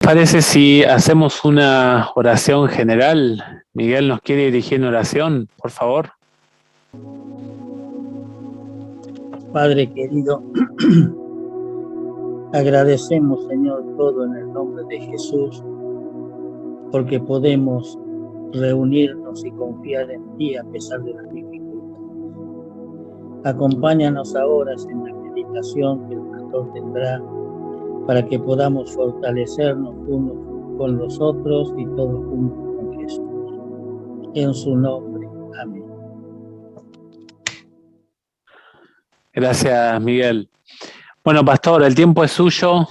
Parece si hacemos una oración general. Miguel nos quiere dirigir una oración, por favor. Padre querido, agradecemos, Señor, todo en el nombre de Jesús, porque podemos reunirnos y confiar en ti a pesar de las dificultades. Acompáñanos ahora en la meditación que el pastor tendrá para que podamos fortalecernos unos con los otros y todos juntos con Jesús. En su nombre, amén. Gracias, Miguel. Bueno, pastor, el tiempo es suyo.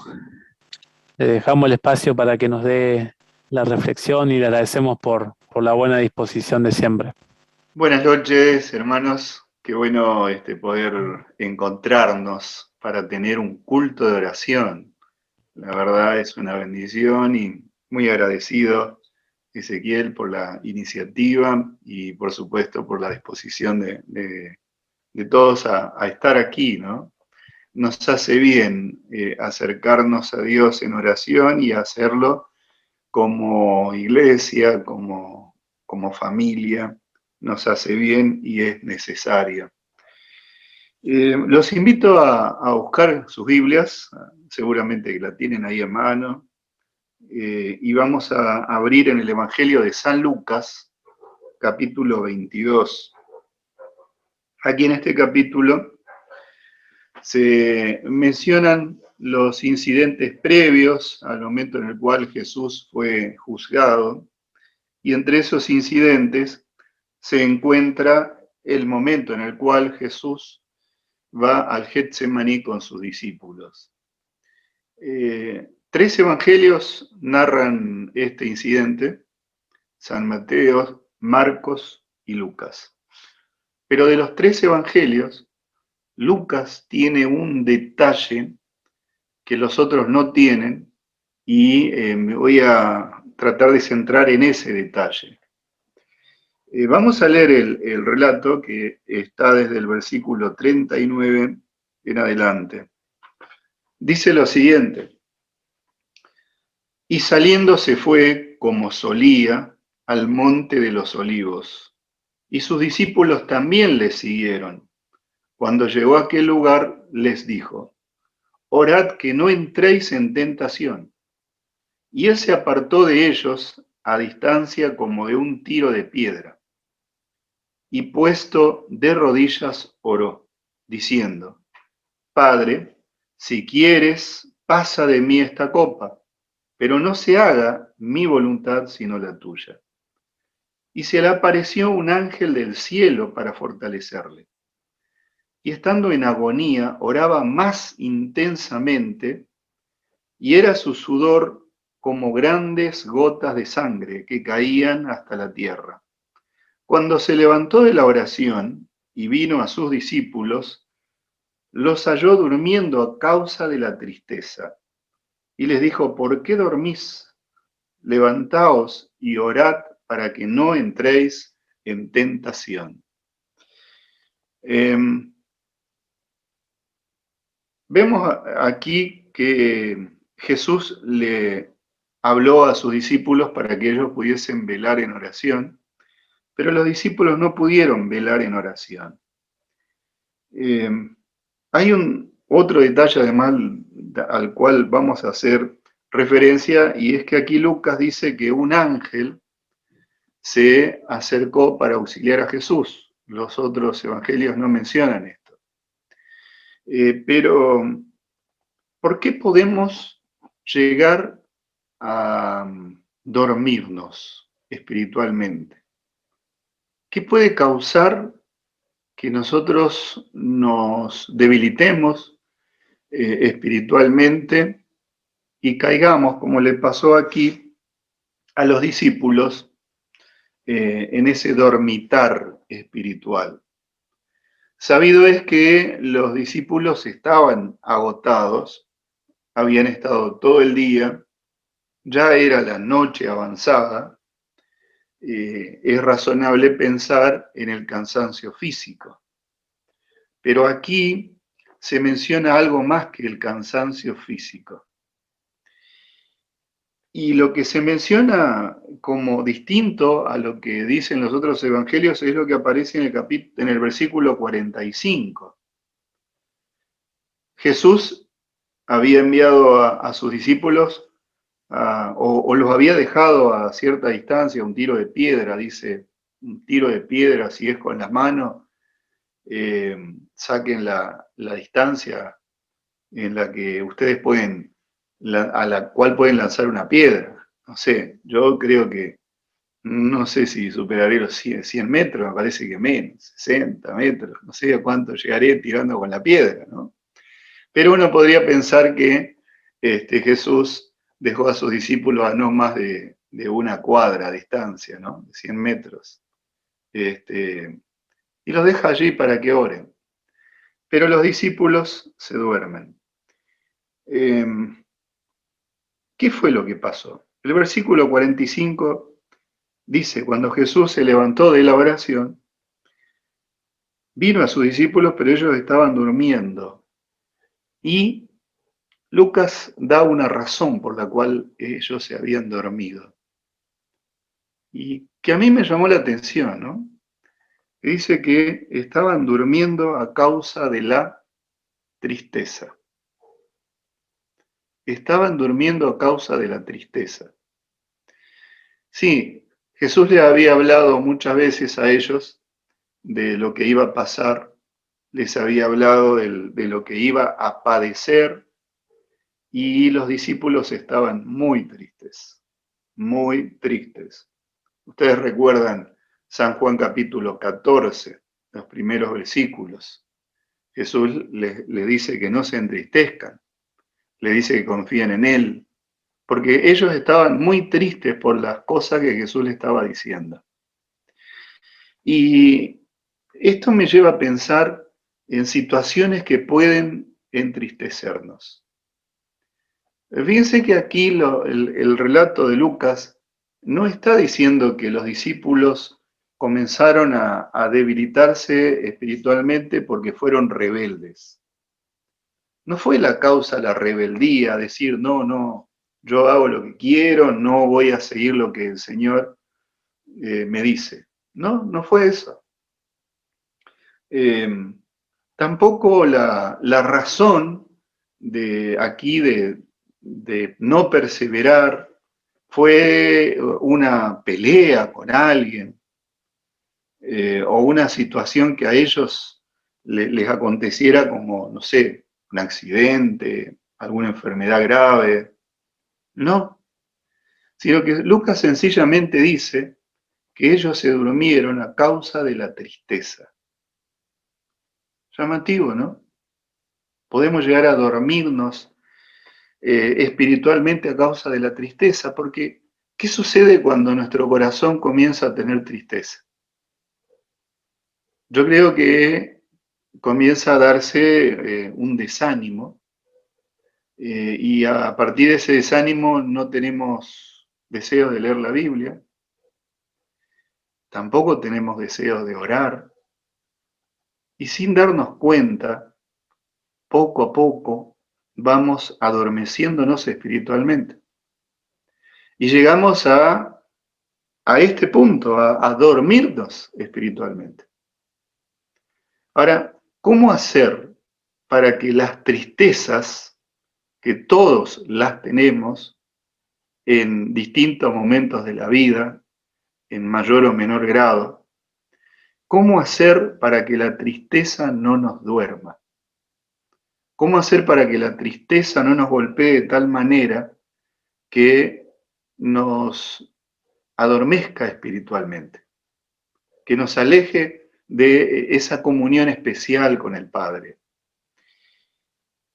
Le dejamos el espacio para que nos dé la reflexión y le agradecemos por la buena disposición de siempre. Buenas noches, hermanos. Qué bueno poder encontrarnos para tener un culto de oración. La verdad es una bendición y muy agradecido, Ezequiel, por la iniciativa y por supuesto por la disposición de todos a estar aquí, ¿no? Nos hace bien acercarnos a Dios en oración y hacerlo como iglesia, como familia. Nos hace bien y es necesario. Los invito a buscar sus Biblias, seguramente que la tienen ahí en mano, y vamos a abrir en el Evangelio de San Lucas, capítulo 22. Aquí en este capítulo se mencionan los incidentes previos al momento en el cual Jesús fue juzgado, y entre esos incidentes se encuentra el momento en el cual Jesús va al Getsemaní con sus discípulos. Tres evangelios narran este incidente: San Mateo, Marcos y Lucas. Pero de los tres evangelios, Lucas tiene un detalle que los otros no tienen y me voy a tratar de centrar en ese detalle. Vamos a leer el relato que está desde el versículo 39 en adelante. Dice lo siguiente: y saliendo se fue, como solía, al monte de los olivos, y sus discípulos también le siguieron. Cuando llegó a aquel lugar, les dijo: orad que no entréis en tentación. Y él se apartó de ellos a distancia como de un tiro de piedra, y puesto de rodillas oró, diciendo: Padre, si quieres, pasa de mí esta copa, pero no se haga mi voluntad sino la tuya. Y se le apareció un ángel del cielo para fortalecerle. Y estando en agonía, oraba más intensamente, y era su sudor como grandes gotas de sangre que caían hasta la tierra. Cuando se levantó de la oración y vino a sus discípulos, los halló durmiendo a causa de la tristeza. Y les dijo: ¿por qué dormís? Levantaos y orad para que no entréis en tentación. Vemos aquí que Jesús le habló a sus discípulos para que ellos pudiesen velar en oración, pero los discípulos no pudieron velar en oración. Hay otro detalle además al cual vamos a hacer referencia, y es que aquí Lucas dice que un ángel se acercó para auxiliar a Jesús. Los otros evangelios no mencionan esto. Pero, ¿por qué podemos llegar a dormirnos espiritualmente? ¿Qué puede causar que nosotros nos debilitemos espiritualmente y caigamos, como le pasó aquí a los discípulos, en ese dormitar espiritual? Sabido es que los discípulos estaban agotados, habían estado todo el día, ya era la noche avanzada. Es razonable pensar en el cansancio físico, pero aquí se menciona algo más que el cansancio físico. Y lo que se menciona como distinto a lo que dicen los otros evangelios es lo que aparece en el versículo 45. Jesús había enviado a sus discípulos o los había dejado a cierta distancia, un tiro de piedra, dice, un tiro de piedra, si es con las manos, saquen la distancia en la que ustedes pueden, a la cual pueden lanzar una piedra. No sé, yo creo que, no sé si superaré los 100 metros, me parece que menos, 60 metros, no sé a cuánto llegaré tirando con la piedra, ¿no? Pero uno podría pensar que Jesús dejó a sus discípulos a no más de una cuadra de distancia, ¿no? De 100 metros. Y los deja allí para que oren. Pero los discípulos se duermen. ¿Qué fue lo que pasó? El versículo 45 dice, cuando Jesús se levantó de la oración, vino a sus discípulos, pero ellos estaban durmiendo. Y Lucas da una razón por la cual ellos se habían dormido. Y que a mí me llamó la atención, ¿no? Dice que estaban durmiendo a causa de la tristeza. Estaban durmiendo a causa de la tristeza. Sí, Jesús le había hablado muchas veces a ellos de lo que iba a pasar, les había hablado de lo que iba a padecer, y los discípulos estaban muy tristes, muy tristes. Ustedes recuerdan San Juan capítulo 14, los primeros versículos. Jesús les dice que no se entristezcan, le dice que confíen en Él, porque ellos estaban muy tristes por las cosas que Jesús les estaba diciendo. Y esto me lleva a pensar en situaciones que pueden entristecernos. Fíjense que aquí el relato de Lucas no está diciendo que los discípulos comenzaron a debilitarse espiritualmente porque fueron rebeldes. No fue la causa la rebeldía, decir, no, yo hago lo que quiero, no voy a seguir lo que el Señor me dice. No fue eso. Tampoco la razón de aquí de no perseverar fue una pelea con alguien o una situación que a ellos les aconteciera como, no sé, un accidente, alguna enfermedad grave. No, sino que Lucas sencillamente dice que ellos se durmieron a causa de la tristeza. Llamativo, ¿no? Podemos llegar a dormirnos espiritualmente a causa de la tristeza, porque ¿qué sucede cuando nuestro corazón comienza a tener tristeza? Yo creo que comienza a darse un desánimo y a partir de ese desánimo no tenemos deseo de leer la Biblia, tampoco tenemos deseo de orar, y sin darnos cuenta, poco a poco vamos adormeciéndonos espiritualmente. Y llegamos a este punto, a dormirnos espiritualmente. Ahora, ¿cómo hacer para que las tristezas, que todos las tenemos en distintos momentos de la vida, en mayor o menor grado, cómo hacer para que la tristeza no nos duerma? ¿Cómo hacer para que la tristeza no nos golpee de tal manera que nos adormezca espiritualmente, que nos aleje de esa comunión especial con el Padre?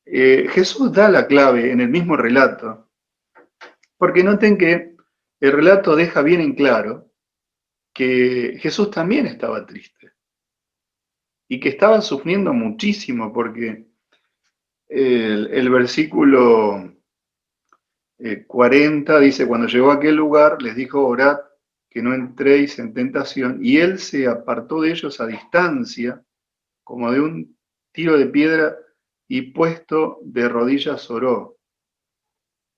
Jesús da la clave en el mismo relato, porque noten que el relato deja bien en claro que Jesús también estaba triste y que estaba sufriendo muchísimo, porque el versículo 40 dice, cuando llegó a aquel lugar les dijo, orad que no entréis en tentación, y él se apartó de ellos a distancia, como de un tiro de piedra, y puesto de rodillas oró.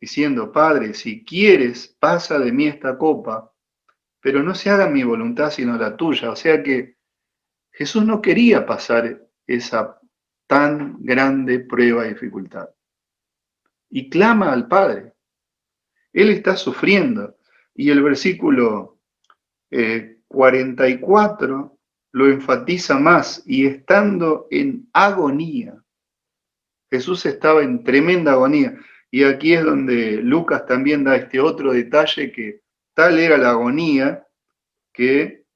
diciendo, Padre, si quieres, pasa de mí esta copa, pero no se haga mi voluntad sino la tuya. O sea que Jesús no quería pasar esa tan grande prueba y dificultad. Y clama al Padre. Él está sufriendo. Y el versículo 44 lo enfatiza más. Y estando en agonía, Jesús estaba en tremenda agonía. Y aquí es donde Lucas también da este otro detalle, que tal era la agonía que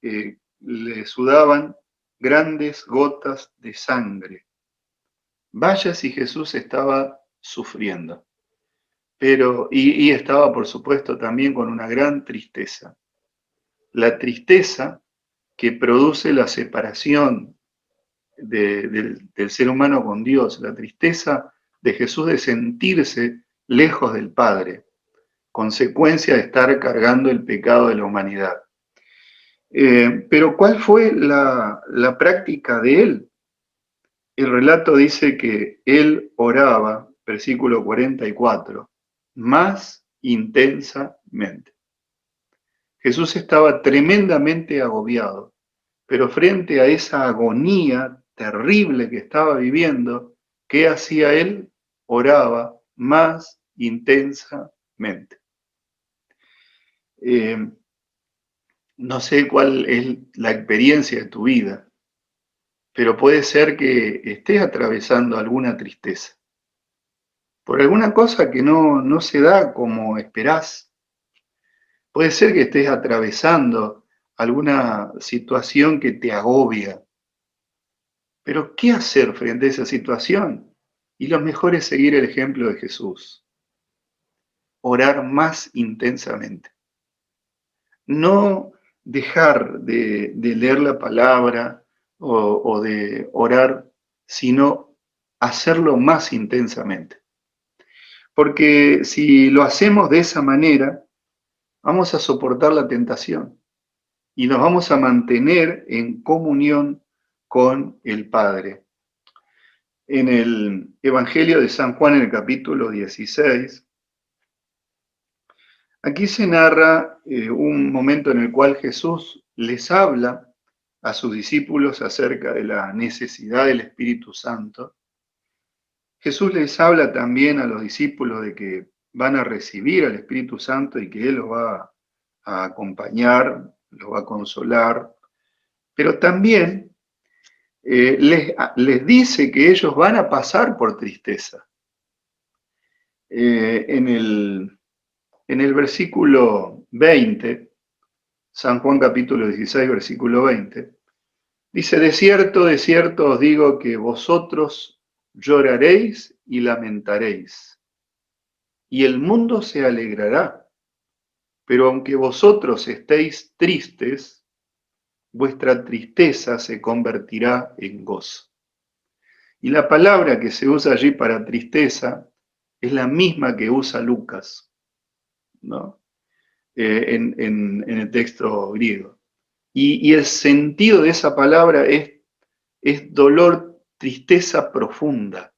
le sudaban grandes gotas de sangre. Vaya si Jesús estaba sufriendo. Pero, y estaba, por supuesto, también con una gran tristeza. La tristeza que produce la separación del ser humano con Dios, la tristeza de Jesús de sentirse lejos del Padre, consecuencia de estar cargando el pecado de la humanidad. Pero ¿cuál fue la práctica de él? El relato dice que él oraba, versículo 44, más intensamente. Jesús estaba tremendamente agobiado, pero frente a esa agonía terrible que estaba viviendo, ¿qué hacía él? Oraba más intensamente. No sé cuál es la experiencia de tu vida, pero puede ser que estés atravesando alguna tristeza por alguna cosa que no se da como esperás. Puede ser que estés atravesando alguna situación que te agobia. Pero ¿qué hacer frente a esa situación? Y lo mejor es seguir el ejemplo de Jesús. Orar más intensamente. No dejar de leer la palabra o de orar, sino hacerlo más intensamente. Porque si lo hacemos de esa manera, vamos a soportar la tentación y nos vamos a mantener en comunión con el Padre. En el Evangelio de San Juan, en el capítulo 16, aquí se narra un momento en el cual Jesús les habla a sus discípulos acerca de la necesidad del Espíritu Santo. Jesús les habla también a los discípulos de que van a recibir al Espíritu Santo y que Él los va a acompañar, los va a consolar, pero también les dice que ellos van a pasar por tristeza. En el versículo 20, San Juan capítulo 16, versículo 20, dice, de cierto os digo que vosotros lloraréis y lamentaréis, y el mundo se alegrará, pero aunque vosotros estéis tristes, vuestra tristeza se convertirá en gozo. Y la palabra que se usa allí para tristeza es la misma que usa Lucas, ¿no? En el texto griego. Y el sentido de esa palabra es dolor, tristeza profunda.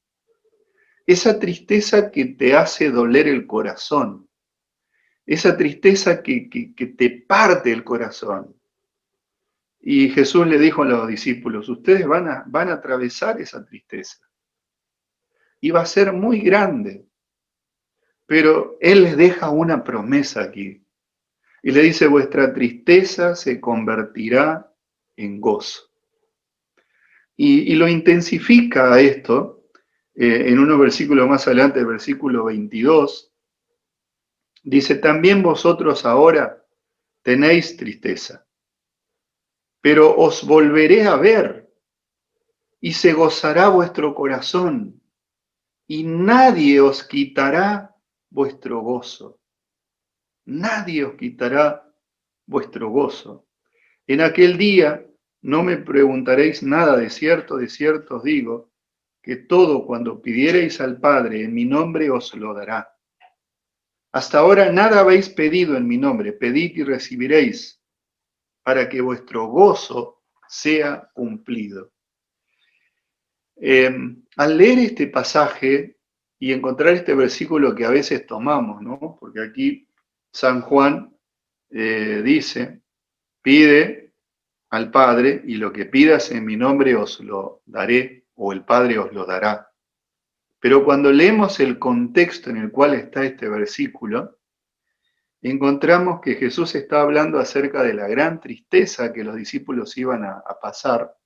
Esa tristeza que te hace doler el corazón. Esa tristeza que te parte el corazón. Y Jesús le dijo a los discípulos, ustedes van a atravesar esa tristeza. Y va a ser muy grande. Pero Él les deja una promesa aquí. Y le dice, vuestra tristeza se convertirá en gozo. Y lo intensifica a esto en unos versículos más adelante, el versículo 22. Dice, también vosotros ahora tenéis tristeza, pero os volveré a ver y se gozará vuestro corazón y nadie os quitará vuestro gozo. Nadie os quitará vuestro gozo. En aquel día no me preguntaréis nada, de cierto os digo, que todo cuando pidiereis al Padre en mi nombre os lo dará. Hasta ahora nada habéis pedido en mi nombre, pedid y recibiréis, para que vuestro gozo sea cumplido. Al leer este pasaje y encontrar este versículo que a veces tomamos, ¿no? Porque aquí San Juan dice, pide al Padre y lo que pidas en mi nombre os lo daré, o el Padre os lo dará. Pero cuando leemos el contexto en el cual está este versículo, encontramos que Jesús está hablando acerca de la gran tristeza que los discípulos iban a pasar.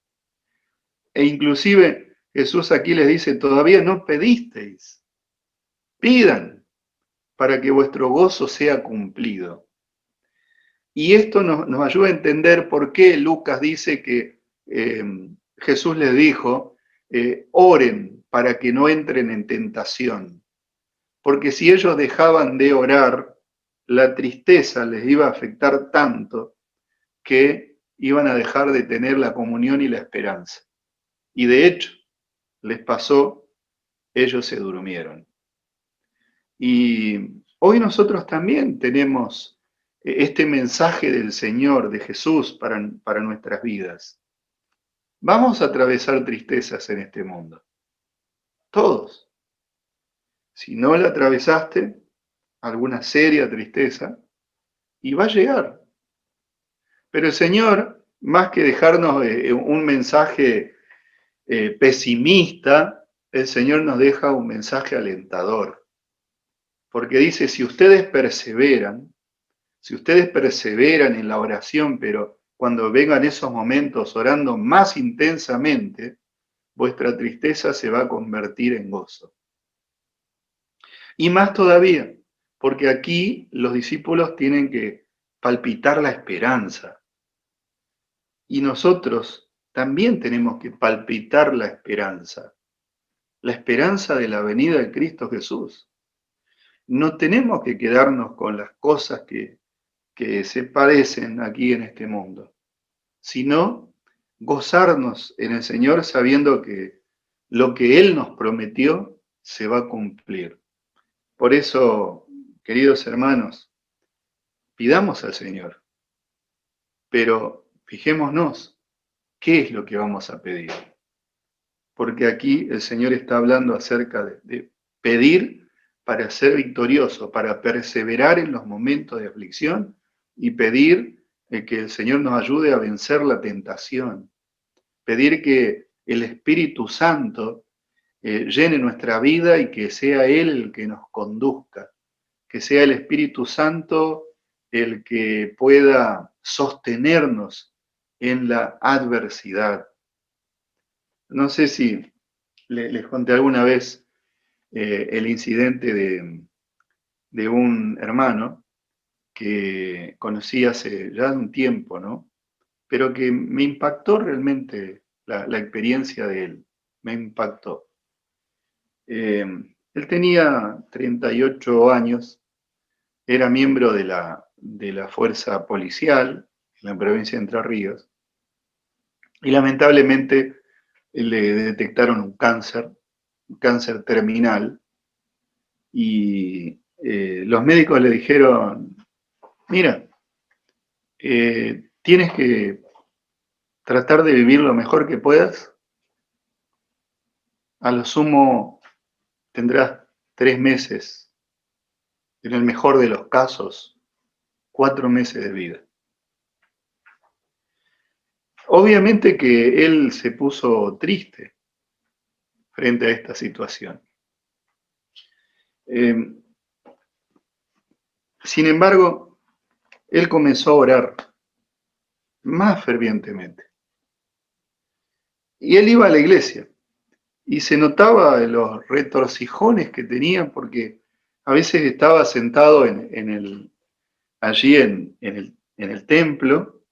E inclusive Jesús aquí les dice, todavía no pedisteis, pidan para que vuestro gozo sea cumplido. Y esto nos ayuda a entender por qué Lucas dice que Jesús les dijo, oren para que no entren en tentación. Porque si ellos dejaban de orar, la tristeza les iba a afectar tanto que iban a dejar de tener la comunión y la esperanza. Y de hecho, les pasó, ellos se durmieron. Y hoy nosotros también tenemos este mensaje del Señor, de Jesús para nuestras vidas. Vamos a atravesar tristezas en este mundo. Todos. Si no la atravesaste, alguna seria tristeza, y va a llegar. Pero el Señor, más que dejarnos un mensaje pesimista, el Señor nos deja un mensaje alentador. Porque dice, si ustedes perseveran en la oración, pero cuando vengan esos momentos orando más intensamente, vuestra tristeza se va a convertir en gozo. Y más todavía, porque aquí los discípulos tienen que palpitar la esperanza. Y nosotros también tenemos que palpitar la esperanza de la venida de Cristo Jesús. No tenemos que quedarnos con las cosas que se padecen aquí en este mundo, sino gozarnos en el Señor sabiendo que lo que Él nos prometió se va a cumplir. Por eso, queridos hermanos, pidamos al Señor, pero fijémonos qué es lo que vamos a pedir. Porque aquí el Señor está hablando acerca de pedir para ser victorioso, para perseverar en los momentos de aflicción y pedir que el Señor nos ayude a vencer la tentación. Pedir que el Espíritu Santo llene nuestra vida y que sea Él el que nos conduzca, que sea el Espíritu Santo el que pueda sostenernos en la adversidad. No sé si les conté alguna vez el incidente de un hermano que conocí hace ya un tiempo, ¿no? Pero que me impactó realmente la experiencia de él, me impactó. Él tenía 38 años, era miembro de la fuerza policial en la provincia de Entre Ríos, y lamentablemente le detectaron un cáncer terminal, y los médicos le dijeron, mira, tienes que tratar de vivir lo mejor que puedas, a lo sumo tendrás 3 meses, en el mejor de los casos, 4 meses de vida. Obviamente que él se puso triste frente a esta situación. Sin embargo, él comenzó a orar más fervientemente. Y él iba a la iglesia y se notaba los retorcijones que tenía porque a veces estaba sentado allí en el templo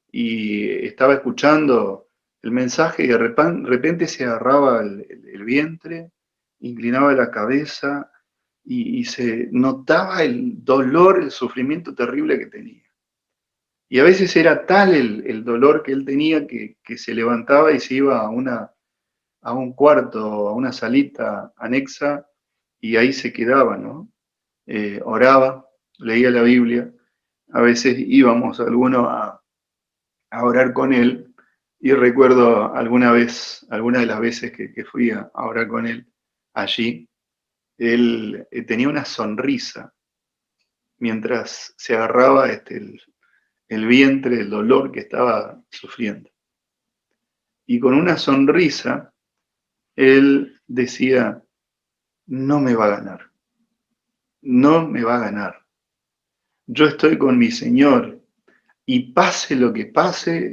y estaba escuchando el mensaje y de repente se agarraba el vientre, inclinaba la cabeza y se notaba el dolor, el sufrimiento terrible que tenía. Y a veces era tal el dolor que él tenía que se levantaba y se iba a un cuarto, a una salita anexa, y ahí se quedaba, ¿no? Oraba, leía la Biblia, a veces íbamos algunos a orar con él, y recuerdo alguna de las veces que fui a orar con él allí, él tenía una sonrisa mientras se agarraba el vientre del dolor que estaba sufriendo. Y con una sonrisa, él decía, no me va a ganar, no me va a ganar. Yo estoy con mi Señor y pase lo que pase,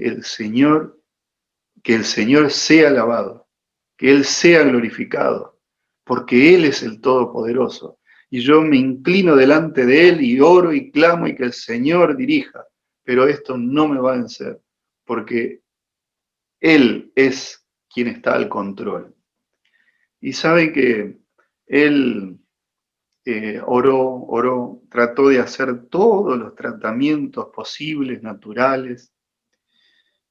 que el Señor sea alabado, que Él sea glorificado, porque Él es el Todopoderoso. Y yo me inclino delante de Él y oro y clamo y que el Señor dirija, pero esto no me va a vencer, porque Él es quien está al control. Y sabe que Él oró, trató de hacer todos los tratamientos posibles, naturales,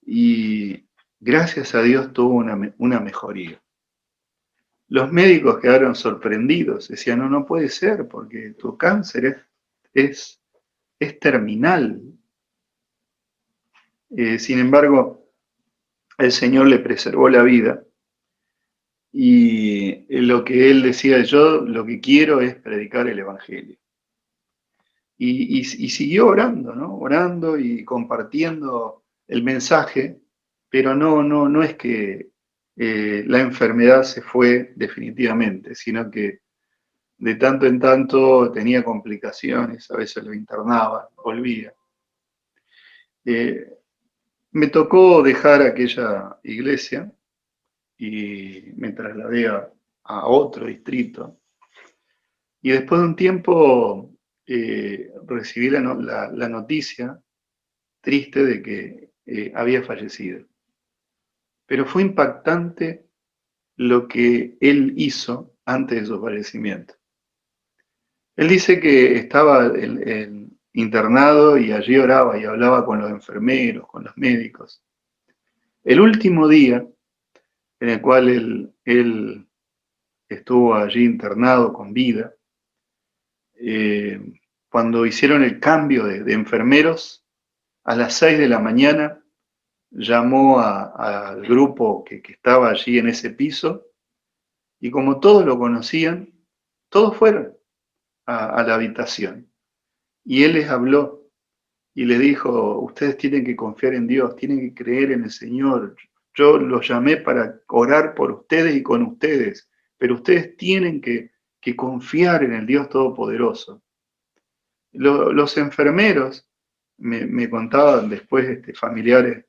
y gracias a Dios tuvo una mejoría. Los médicos quedaron sorprendidos, decían, no, no puede ser, porque tu cáncer es terminal. Sin embargo, el Señor le preservó la vida, y lo que él decía, yo lo que quiero es predicar el Evangelio. Y siguió orando, ¿no? Orando y compartiendo el mensaje, pero no es que la enfermedad se fue definitivamente, sino que de tanto en tanto tenía complicaciones, a veces lo internaban, volvía. Me tocó dejar aquella iglesia y me trasladé a otro distrito. Y después de un tiempo recibí la noticia triste de que había fallecido. Pero fue impactante lo que él hizo antes de su fallecimiento. Él dice que estaba internado y allí oraba y hablaba con los enfermeros, con los médicos. El último día en el cual él estuvo allí internado con vida, cuando hicieron el cambio de enfermeros, a las 6 de la mañana llamó al grupo que estaba allí en ese piso, y como todos lo conocían, todos fueron a la habitación. Y él les habló y les dijo, ustedes tienen que confiar en Dios, tienen que creer en el Señor. Yo los llamé para orar por ustedes y con ustedes, pero ustedes tienen que confiar en el Dios Todopoderoso. Los enfermeros me contaban después familiares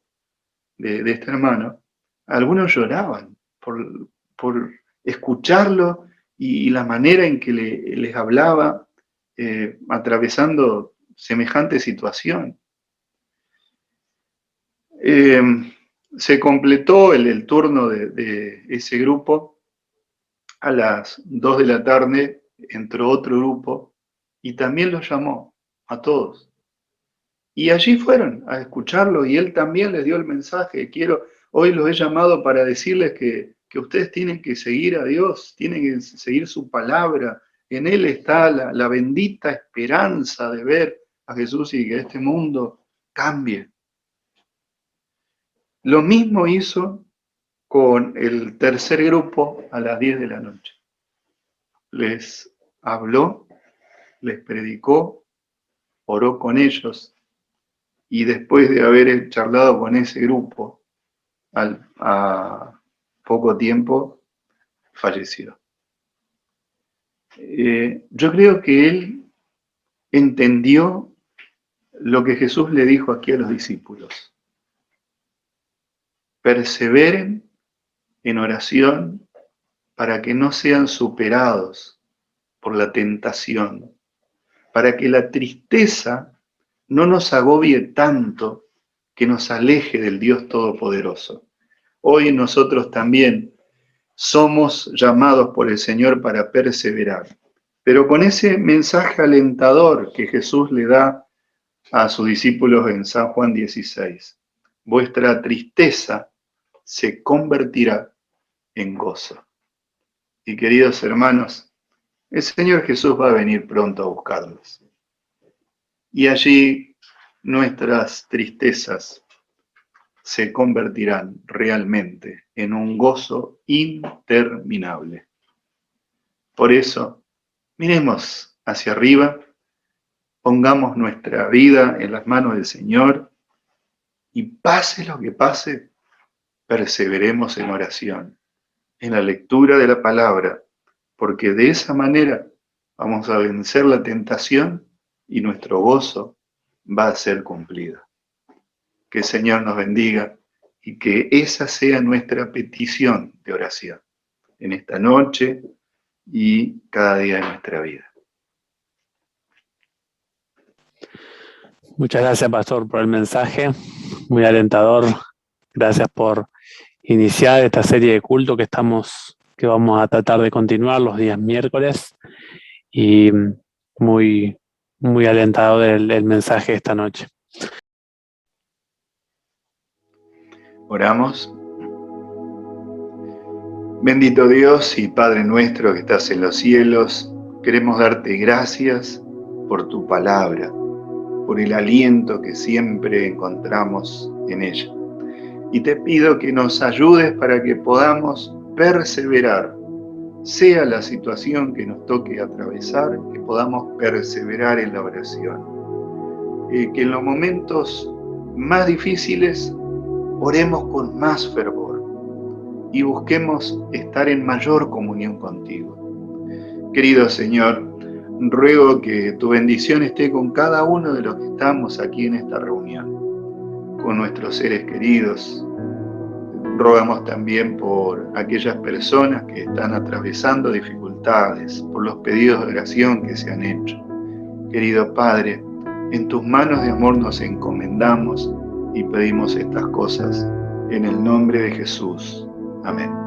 de este hermano, algunos lloraban por escucharlo y la manera en que les hablaba, atravesando semejante situación. Se completó el turno de ese grupo. A las 2 de la tarde entró otro grupo y también los llamó a todos. Y allí fueron a escucharlo y él también les dio el mensaje. Hoy los he llamado para decirles que ustedes tienen que seguir a Dios, tienen que seguir su palabra. En Él está la bendita esperanza de ver a Jesús y que este mundo cambie. Lo mismo hizo con el tercer grupo a las 10 de la noche. Les habló, les predicó, oró con ellos. Y después de haber charlado con ese grupo, a poco tiempo, falleció. Yo creo que él entendió lo que Jesús le dijo aquí a los discípulos. Perseveren en oración para que no sean superados por la tentación, para que la tristeza no nos agobie tanto que nos aleje del Dios Todopoderoso. Hoy nosotros también somos llamados por el Señor para perseverar, pero con ese mensaje alentador que Jesús le da a sus discípulos en San Juan 16. Vuestra tristeza se convertirá en gozo. Y queridos hermanos, el Señor Jesús va a venir pronto a buscarlos. Y allí nuestras tristezas se convertirán realmente en un gozo interminable. Por eso, Miremos hacia arriba, pongamos nuestra vida en las manos del Señor y pase lo que pase, perseveremos en oración, en la lectura de la palabra, porque de esa manera vamos a vencer la tentación y nuestro gozo va a ser cumplido. Que el Señor nos bendiga y que esa sea nuestra petición de oración en esta noche y cada día de nuestra vida. Muchas gracias, Pastor, por el mensaje, muy alentador. Gracias por iniciar esta serie de culto que vamos a tratar de continuar los días miércoles, y muy alentador el mensaje de esta noche. Oramos. Bendito Dios y Padre nuestro que estás en los cielos, queremos darte gracias por tu palabra, por el aliento que siempre encontramos en ella. Y te pido que nos ayudes para que podamos perseverar, sea la situación que nos toque atravesar, que podamos perseverar en la oración. Que en los momentos más difíciles oremos con más fervor y busquemos estar en mayor comunión contigo. Querido Señor, ruego que tu bendición esté con cada uno de los que estamos aquí en esta reunión, con nuestros seres queridos. Rogamos también por aquellas personas que están atravesando dificultades, por los pedidos de oración que se han hecho. Querido Padre, en tus manos de amor nos encomendamos y pedimos estas cosas en el nombre de Jesús. Amén.